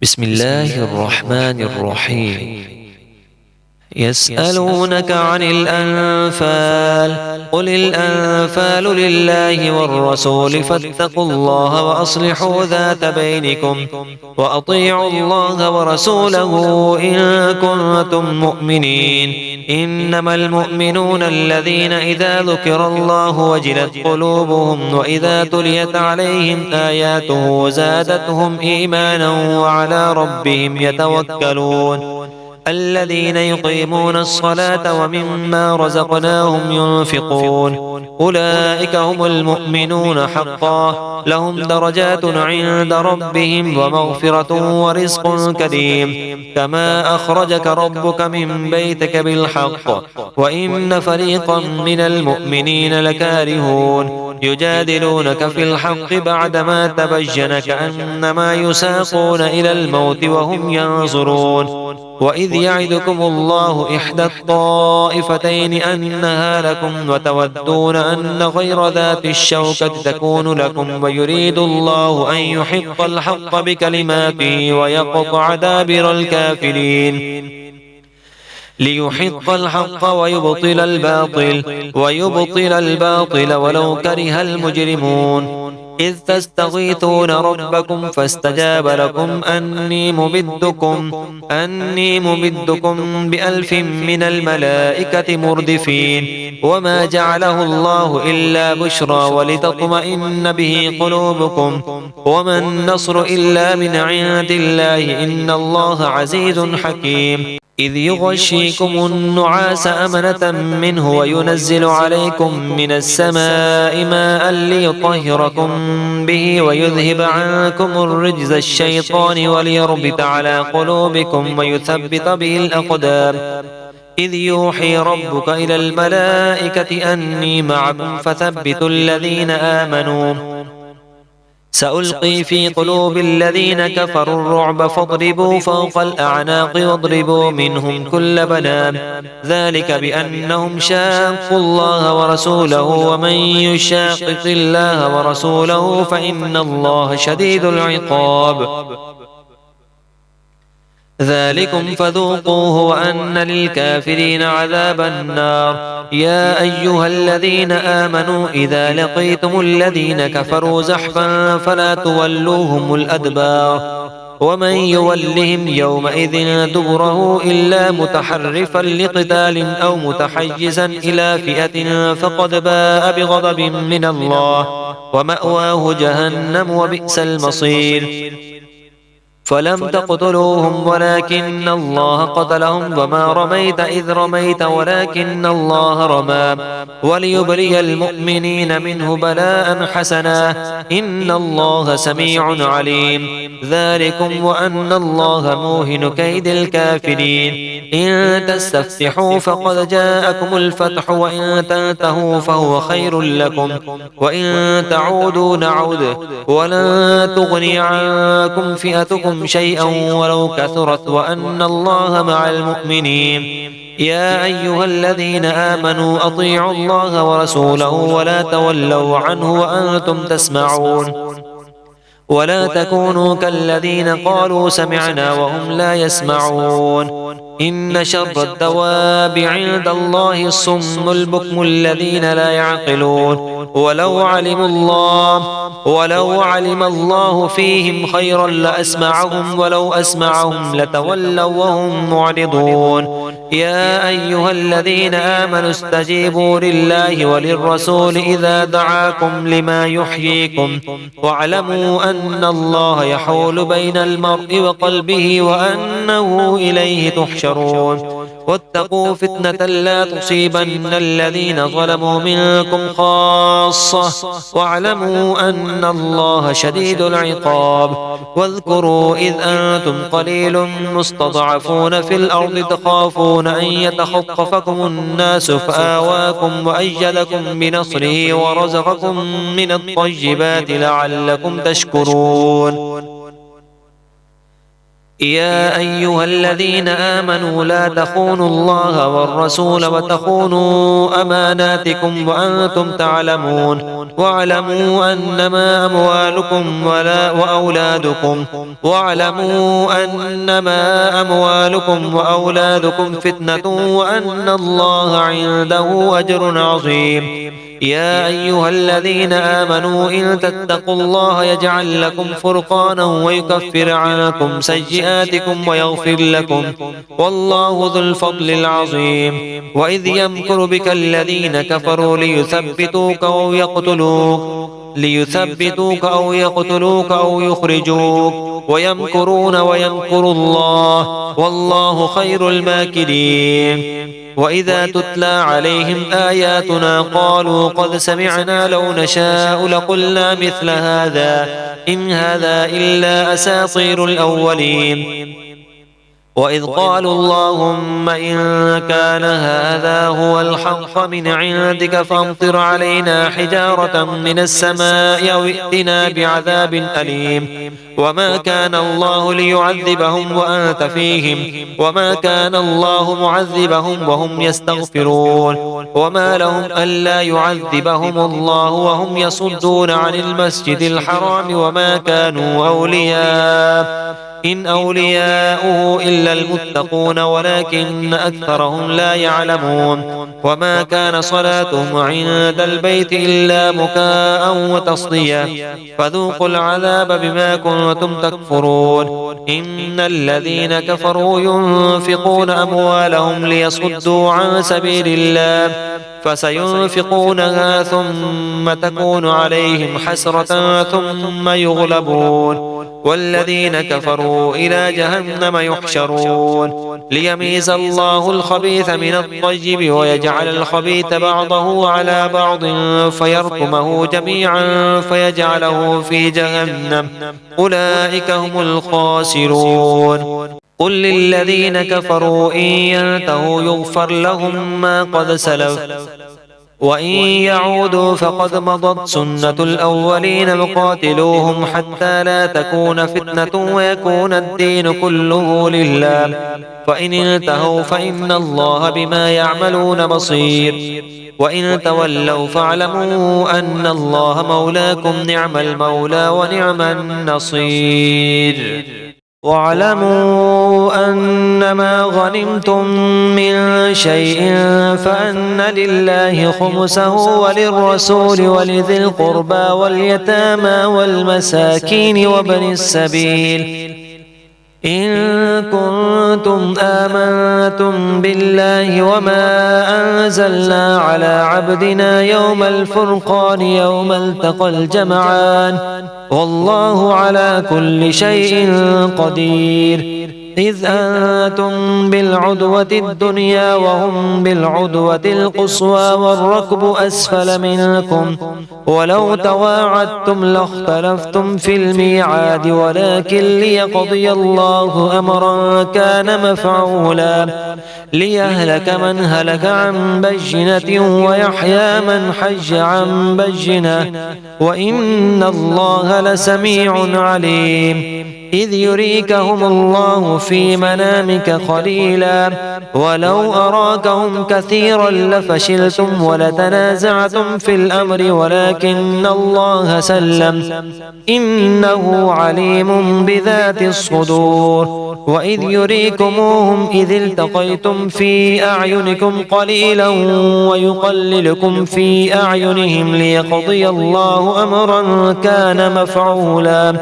بسم الله الرحمن الرحيم. يسألونك عن الأنفال، قل الأنفال لله والرسول فاتقوا الله وأصلحوا ذات بينكم وأطيعوا الله ورسوله إن كنتم مؤمنين. إنما المؤمنون الذين إذا ذكر الله وجلت قلوبهم وإذا تليت عليهم آياته زادتهم إيمانا وعلى ربهم يتوكلون. الذين يقيمون الصلاة ومما رزقناهم ينفقون أولئك هم المؤمنون حقا، لهم درجات عند ربهم ومغفرة ورزق كريم. كما أخرجك ربك من بيتك بالحق وإن فريقا من المؤمنين لكارهون يجادلونك في الحق بعدما تبين كأنما يساقون إلى الموت وهم ينظرون. وإذ يعدكم الله إحدى الطائفتين أنها لكم وتودون أن غير ذات الشوكة تكون لكم ويريد الله أن يحق الحق بكلماته ويقطع دابر الكافرين. ليحق الحق ويبطل الباطل ولو كره المجرمون. إذ تستغيثون ربكم فاستجاب لكم أني ممدكم بألف من الملائكة مردفين. وما جعله الله إلا بشرى ولتطمئن به قلوبكم وما النصر إلا من عند الله إن الله عزيز حكيم. إذ يغشيكم النعاس أمنة منه وينزل عليكم من السماء ماء ليطهركم به ويذهب عنكم الرجز الشيطان وليربط على قلوبكم ويثبت به الأقدام. إذ يوحي ربك إلى الملائكة أني معكم فثبتوا الذين آمنوا. سألقي في قلوب الذين كفروا الرعب فاضربوا فوق الأعناق واضربوا منهم كل بنان. ذلك بأنهم شاقوا الله ورسوله ومن يشاقق الله ورسوله فإن الله شديد العقاب. ذلكم فذوقوه وأن للكافرين عذاب النار. يا أيها الذين آمنوا إذا لقيتم الذين كفروا زحفا فلا تولوهم الأدبار. ومن يولهم يومئذ دبره إلا متحرفا لقتال أو متحيزا إلى فئة فقد باء بغضب من الله ومأواه جهنم وبئس المصير. فلم تقتلوهم ولكن الله قتلهم وما رميت إذ رميت ولكن الله رمى وليبلي المؤمنين منه بلاء حسنا إن الله سميع عليم. ذلكم وأن الله موهن كيد الكافرين. إن تستفتحوا فقد جاءكم الفتح وإن تنتهوا فهو خير لكم وإن تعودوا نعود ولن تغني عنكم فئتكم شيئا ولو كثرت وأن الله مع المؤمنين. يا أيها الذين آمنوا أطيعوا الله ورسوله ولا تولوا عنه وأنتم تسمعون. ولا تكونوا كالذين قالوا سمعنا وهم لا يسمعون. إن شر الدواب عند الله الصم البكم الذين لا يعقلون. ولو علم الله فيهم خيرا لأسمعهم ولو أسمعهم لتولوا وهم معرضون. يا أيها الذين آمنوا استجيبوا لله وللرسول إذا دعاكم لما يحييكم واعلموا أن الله يحول بين المرء وقلبه وأنه إليه تحشرون. واتقوا فتنة لا تصيبن الذين ظلموا منكم خاصة واعلموا أن الله شديد العقاب. واذكروا إذ أنتم قليل مستضعفون في الأرض تخافون أن يتخطفكم الناس فآواكم وأيدكم بنصره ورزقكم من الطيبات لعلكم تشكرون. يا أيها الذين آمنوا لا تخونوا الله والرسول وتخونوا أماناتكم وأنتم تعلمون واعلموا أنما أموالكم وأولادكم فتنة وأن الله عنده أجر عظيم. يا أيها الذين آمنوا إن تتقوا الله يجعل لكم فرقانا ويكفر عنكم سيئاتكم ويغفر لكم والله ذو الفضل العظيم. وإذ يمكر بك الذين كفروا ليثبتوك أو يقتلوك أو يخرجوك ويمكرون ويمكر الله والله خير الماكرين. وإذا تتلى عليهم آياتنا قالوا قد سمعنا لو نشاء لقلنا مثل هذا إن هذا إلا أساطير الأولين. وإذ قالوا اللهم إن كان هذا هو الحق من عندك فامطر علينا حجارة من السماء أو ائتنا بعذاب أليم. وما كان الله ليعذبهم وأنت فيهم وما كان الله معذبهم وهم يستغفرون. وما لهم ألا يعذبهم الله وهم يصدون عن المسجد الحرام وما كانوا إن أولياؤه إلا المتقون ولكن أكثرهم لا يعلمون. وما كان صلاتهم عند البيت إلا مكاء وتصدية فذوقوا العذاب بما كنتم تكفرون. إن الذين كفروا ينفقون أموالهم ليصدوا عن سبيل الله فسينفقونها ثم تكون عليهم حسرة ثم يغلبون والذين كفروا إلى جهنم يحشرون. ليميز الله الخبيث من الطيب ويجعل الخبيث بعضه على بعض فيركمه جميعا فيجعله في جهنم أولئك هم الخاسرون. قل للذين كفروا إن ينتهوا يغفر لهم ما قد سلف وإن يعودوا فقد مضت سنة الأولين وقاتلوهم حتى لا تكون فتنة ويكون الدين كله لله فإن انتهوا فإن الله بما يعملون بصير. وإن تولوا فاعلموا أن الله مولاكم نعم المولى ونعم النصير. واعلموا أنما غنمتم من شيء فأن لله خمسه وللرسول ولذي القربى واليتامى والمساكين وابن السبيل إن كنتم آمنتم بالله وما أنزلنا على عبدنا يوم الفرقان يوم التقى الجمعان والله على كل شيء قدير. إذ أنتم بالعدوة الدنيا وهم بالعدوة القصوى والركب أسفل منكم ولو تواعدتم لاختلفتم في الميعاد ولكن ليقضي الله أمرا كان مفعولا ليهلك من هلك عن بينة ويحيى من حج عن بينة وإن الله لسميع عليم. إذ يريكهم الله في منامك قليلا ولو أراكهم كثيرا لفشلتم ولتنازعتم في الأمر ولكن الله سلم إنه عليم بذات الصدور. وإذ يريكموهم إذ التقيتم في أعينكم قليلا ويقللكم في أعينهم ليقضي الله أمرا كان مفعولا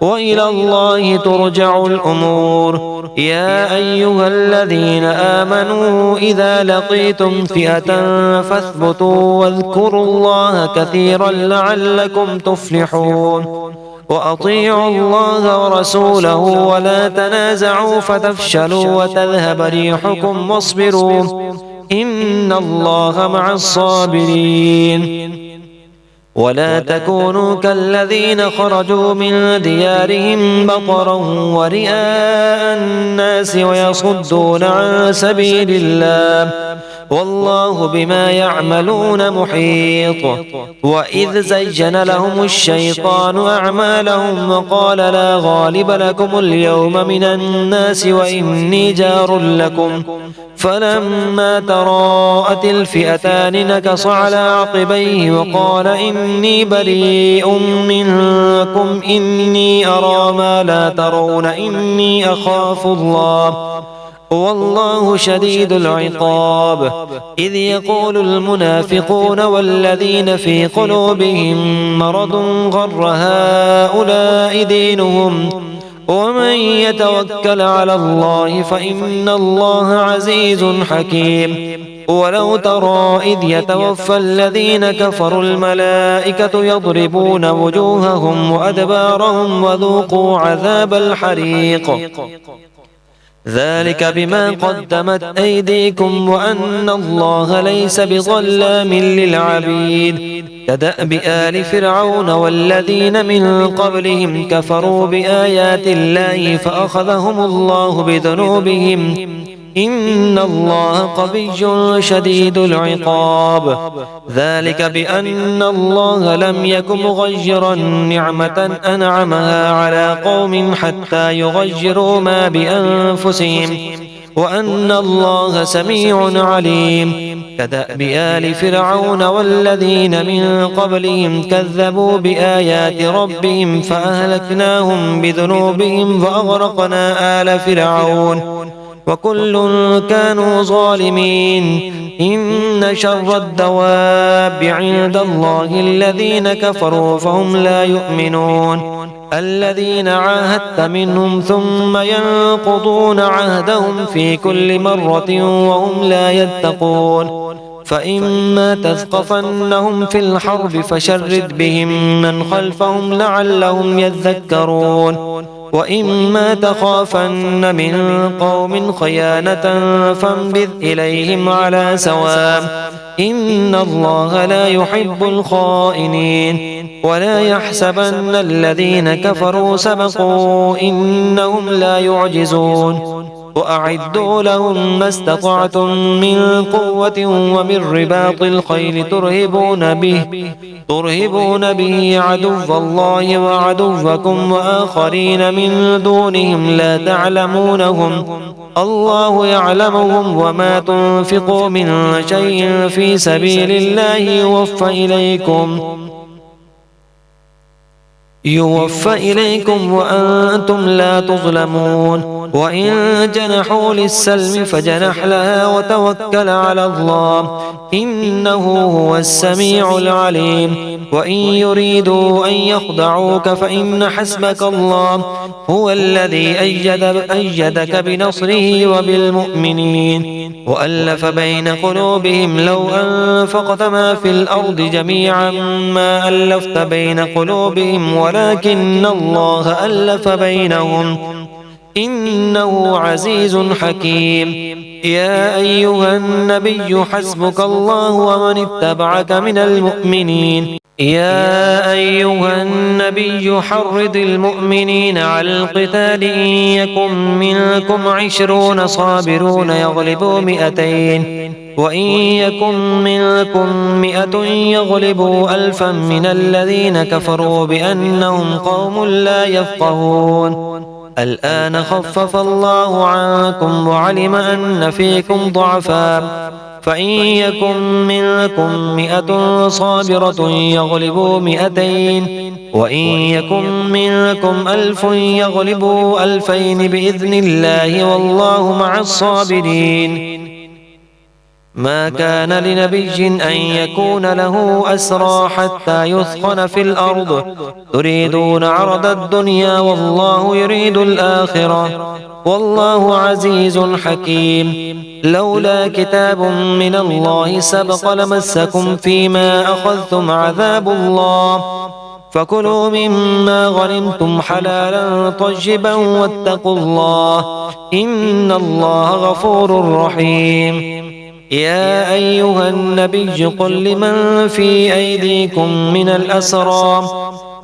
وإلى الله ترجع الأمور. يا أيها الذين آمنوا إذا لقيتم فئة فاثبتوا واذكروا الله كثيرا لعلكم تفلحون. وأطيعوا الله ورسوله ولا تنازعوا فتفشلوا وتذهب ريحكم واصبروا إن الله مع الصابرين. ولا تكونوا كالذين خرجوا من ديارهم بطرا ورئاء الناس ويصدون عن سبيل الله والله بما يعملون محيط. وإذ زين لهم الشيطان أعمالهم وقال لا غالب لكم اليوم من الناس وإني جار لكم فلما تراءت الفئتان نكص على عقبيه وقال إني بريء منكم إني أرى ما لا ترون إني أخاف الله والله شديد العقاب. إذ يقول المنافقون والذين في قلوبهم مرض غر هؤلاء دينهم ومن يتوكل على الله فإن الله عزيز حكيم. ولو ترى إذ يتوفى الذين كفروا الملائكة يضربون وجوههم وأدبارهم وذوقوا عذاب الحريق ذلك بما قدمت أيديكم وأن الله ليس بظلام للعبيد. كدأب آل فرعون والذين من قبلهم كفروا بآيات الله فأخذهم الله بذنوبهم إن الله قوي شديد العقاب. ذلك بأن الله لم يك مغيرا نعمة أنعمها على قوم حتى يغيروا ما بأنفسهم وأن الله سميع عليم. كدأب آل فرعون والذين من قبلهم كذبوا بآيات ربهم فأهلكناهم بذنوبهم وأغرقنا آل فرعون وكل كانوا ظالمين. إن شر الدواب عند الله الذين كفروا فهم لا يؤمنون الذين عاهدت منهم ثم ينقضون عهدهم في كل مرة وهم لا يتقون. فإما تثقفنهم في الحرب فشرد بهم من خلفهم لعلهم يذكرون وإما تخافن من قوم خيانة فانبذ إليهم على سواء إن الله لا يحب الخائنين. ولا يحسبن الذين كفروا سبقوا إنهم لا يعجزون. وأعدوا لهم ما استطعتم من قوة ومن رباط الخيل ترهبون به عدو الله وعدوكم وآخرين من دونهم لا تعلمونهم الله يعلمهم وما تنفقوا من شيء في سبيل الله يوفى إليكم وأنتم لا تظلمون. وإن جنحوا للسلم فجنح لها وتوكل على الله إنه هو السميع العليم. وإن يريدوا أن يخدعوك فإن حسبك الله هو الذي أيدك بنصره وبالمؤمنين وألف بين قلوبهم لو أنفقت ما في الأرض جميعا ما ألفت بين قلوبهم ولكن الله ألف بينهم إنه عزيز حكيم. يا أيها النبي حسبك الله ومن اتبعك من المؤمنين. يا أيها النبي حرض المؤمنين على القتال إن يكن منكم 20 صابرون يغلبوا 200 وإن يكن منكم 100 يغلبوا 1000 من الذين كفروا بأنهم قوم لا يفقهون. الآن خفف الله عنكم وعلم أن فيكم ضعفا فإن يكن منكم 100 صابرة يغلبوا 200 وإن يكن منكم 1000 يغلبوا 2000 بإذن الله والله مع الصابرين. ما كان لنبي أن يكون له أسرى حتى يثخن في الأرض تريدون عرض الدنيا والله يريد الآخرة والله عزيز حكيم. لولا كتاب من الله سبق لمسكم فيما أخذتم عذاب الله فكلوا مما غنمتم حلالا طيبا واتقوا الله إن الله غفور رحيم. يا أيها النبي قل لمن في أيديكم من الأسرى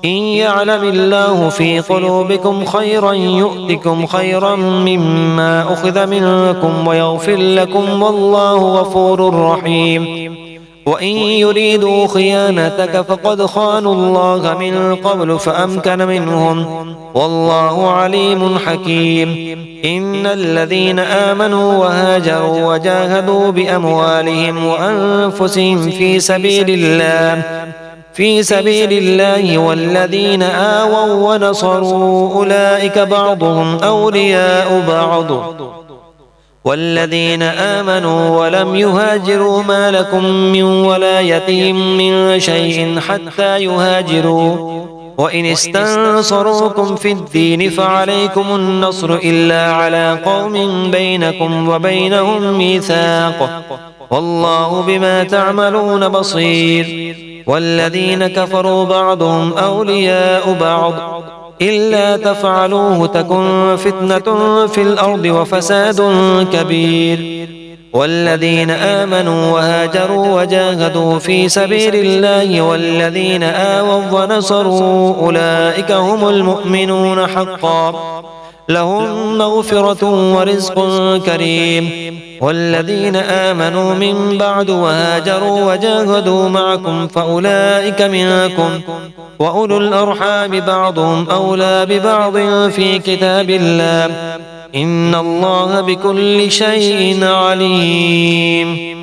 إن يعلم الله في قلوبكم خيرا يؤتكم خيرا مما أخذ منكم ويغفر لكم والله غفور رحيم وإن يريدوا خيانتك فقد خانوا الله من قبل فأمكن منهم والله عليم حكيم إن الذين آمنوا وهاجروا وجاهدوا بأموالهم وأنفسهم في سبيل الله والذين آووا ونصروا أولئك بعضهم أولياء بعض والذين آمنوا ولم يهاجروا ما لكم من ولايتهم من شيء حتى يهاجروا وإن استنصروكم في الدين فعليكم النصر إلا على قوم بينكم وبينهم ميثاق والله بما تعملون بصير والذين كفروا بعضهم أولياء بعض إلا تفعلوه تكن فتنة في الأرض وفساد كبير والذين آمنوا وهاجروا وجاهدوا في سبيل الله والذين آووا ونصروا أولئك هم المؤمنون حقا لهم مغفرة ورزق كريم والذين آمنوا من بعد وهاجروا وجاهدوا معكم فأولئك منكم وأولو الأرحام بعضهم أولى ببعض في كتاب الله إن الله بكل شيء عليم